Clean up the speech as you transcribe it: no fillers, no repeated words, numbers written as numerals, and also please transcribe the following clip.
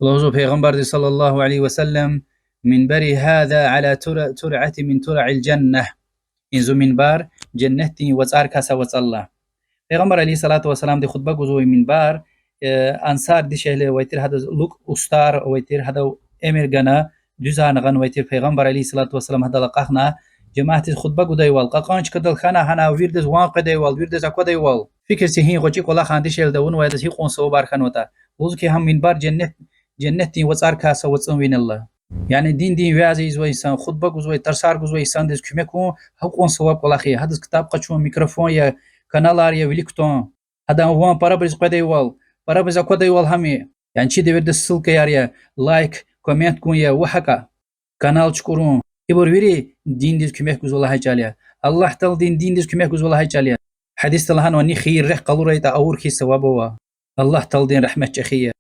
Lozu Peygamber sallallahu aleyhi ve sellem minberi hâzâ alâ tur'ati min tur'il cenneh. İnzu minbar cennetin vazar kasa vazallah. Peygamber aleyhissalatu vesselam de khutba guzu minbar ansar dişehle vaytir hada luk ustar vaytir hada emir gana düzanagan vaytir Peygamber aleyhissalatu vesselam hada laqahna cemaati khutba guday wal qaqanch kadal khana hana wirdes waqaday wal wirdes akwaday wal fikir sihin qochi qola khandi shel dawun waydas hi qonso bar khanota uzki ham minbar cennetin vazar kasa vazan winallah. Yani din vaziz ve insan khutba guzvay tarsar guzvay insan des kümeku hakon sawab qolaxi hadas kitab qaçun mikrofon ya kanalar ya vilikton hadan wan para biz qaday wal para biz qaday wal hami yani çi deverde sılka ya like comment kun ya wahaka kanal çkurun ibor veri din des kümek guzwala hajaliya Allah tal din des kümek guzwala hajaliya hadis talahan wani khir reh qalurayta awur ki sawabu Allah tal din rahmet çexiya